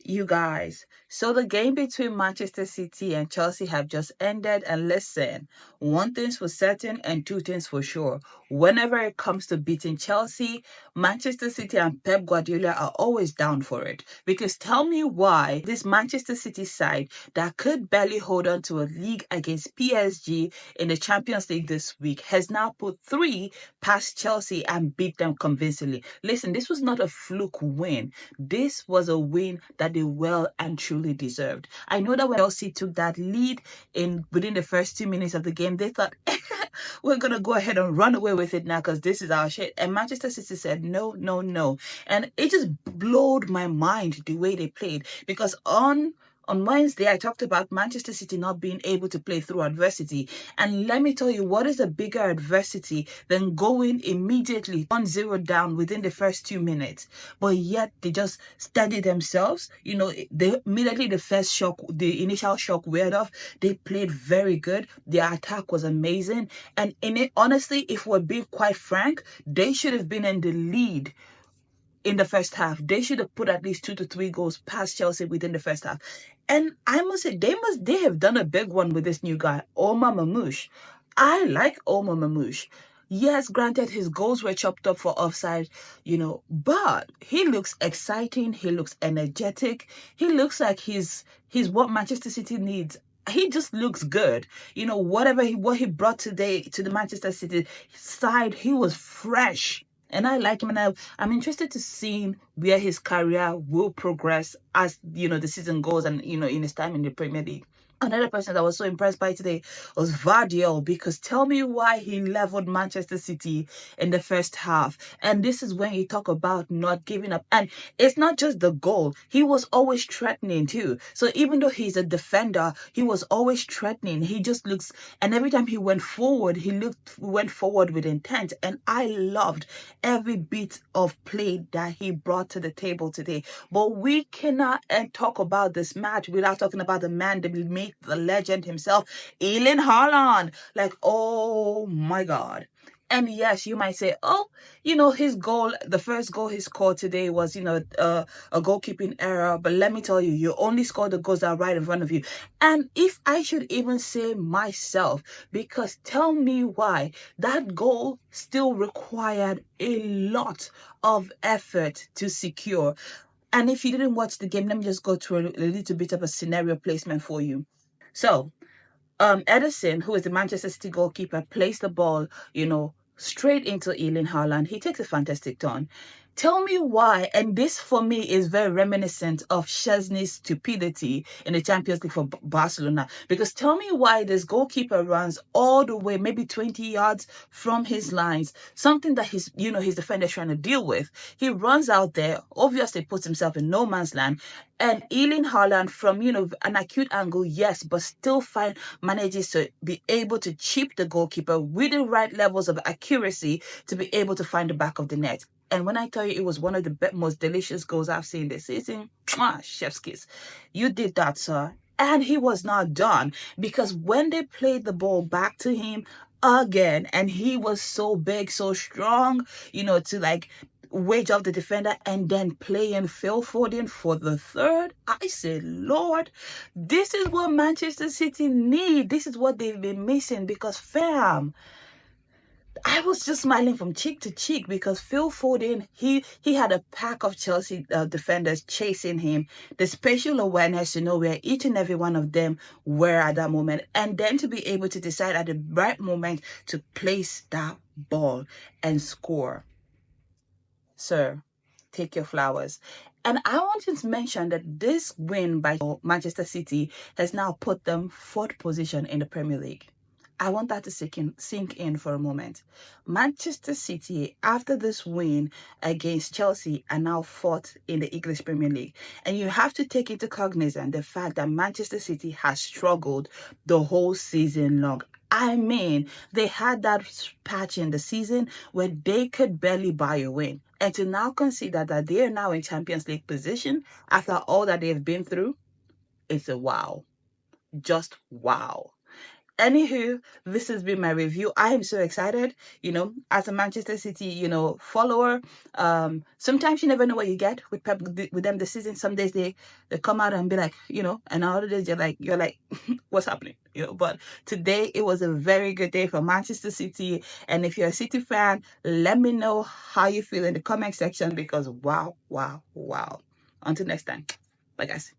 You guys, so the game between Manchester City and Chelsea have just ended, and listen, one thing's for certain and two things for sure. Whenever it comes to beating Chelsea, Manchester City and Pep Guardiola are always down for it. Because tell me why this Manchester City side that could barely hold on to a league against PSG in the Champions League this week has now put three past Chelsea and beat them convincingly. Listen, this was not a fluke win. This was a win that they well and truly deserved. I know that when Chelsea took that lead in within the first 2 minutes of the game, they thought we're gonna go ahead and run away with it now because this is our shit. And Manchester City said no, no, no, and it just blowed my mind the way they played because on Wednesday, I talked about Manchester City not being able to play through adversity. And let me tell you, what is a bigger adversity than going immediately 1-0 down within the first 2 minutes? But yet they just steadied themselves. They immediately the initial shock weared off. They played very good. Their attack was amazing. And in it, honestly, if we're being quite frank, they should have been in the lead in the first half. They should have put at least 2 to 3 goals past Chelsea within the first half. And I must say, they have done a big one with this new guy, Omar Mamouche. I like Omar Mamouche. Yes, granted, his goals were chopped up for offside, but he looks exciting. He looks energetic. He looks like he's what Manchester City needs. He just looks good. What he brought today to the Manchester City side, he was fresh. And I like him, and I'm interested to see where his career will progress as the season goes, and in his time in the Premier League. Another person that I was so impressed by today was Vardiol, because tell me why he leveled Manchester City in the first half. And this is when you talk about not giving up. And it's not just the goal. He was always threatening too. So even though he's a defender, he was always threatening. He just looks, and every time he went forward, went forward with intent. And I loved every bit of play that he brought to the table today. But we cannot talk about this match without talking about the man that made the legend himself, Erling Haaland. Like, oh my God. And yes, you might say, oh, his goal, the first goal he scored today was, a goalkeeping error. But let me tell you, you only score the goals that are right in front of you. And if I should even say myself, because tell me why that goal still required a lot of effort to secure. And if you didn't watch the game, let me just go through a little bit of a scenario placement for you. So, Edison, who is the Manchester City goalkeeper, placed the ball, straight into Erling Haaland. He takes a fantastic turn. Tell me why, and this for me is very reminiscent of Szczesny's stupidity in the Champions League for Barcelona. Because tell me why this goalkeeper runs all the way, maybe 20 yards from his lines, something that his defender is trying to deal with. He runs out there, obviously puts himself in no man's land, and Erling Haaland from, an acute angle, yes, but still manages to be able to chip the goalkeeper with the right levels of accuracy to be able to find the back of the net. And when I tell you it was one of the most delicious goals I've seen this season, chef's kiss. You did that, sir. And he was not done, because when they played the ball back to him again, and he was so big, so strong, to wage off the defender and then playing Phil Foden for the third. I said, Lord, this is what Manchester City need. This is what they've been missing, because fam, I was just smiling from cheek to cheek, because Phil Foden, he had a pack of Chelsea defenders chasing him. The spatial awareness to know where each and every one of them were at that moment, and then to be able to decide at the right moment to place that ball and score. Sir, take your flowers. And I want to mention that this win by Manchester City has now put them fourth position in the Premier League. I want that to sink in for a moment. Manchester City, after this win against Chelsea, are now fourth in the English Premier League. And you have to take into cognizance the fact that Manchester City has struggled the whole season long. I mean, they had that patch in the season where they could barely buy a win. And to now consider that they are now in Champions League position after all that they've been through, it's a wow. Just wow. Anywho, this has been my review. I am so excited, as a Manchester City, follower. Sometimes you never know what you get with Pep, with them this season. Some days they come out and be like, and other days you're like, what's happening? But today it was a very good day for Manchester City. And if you're a City fan, let me know how you feel in the comment section, because wow, wow, wow. Until next time. Bye guys.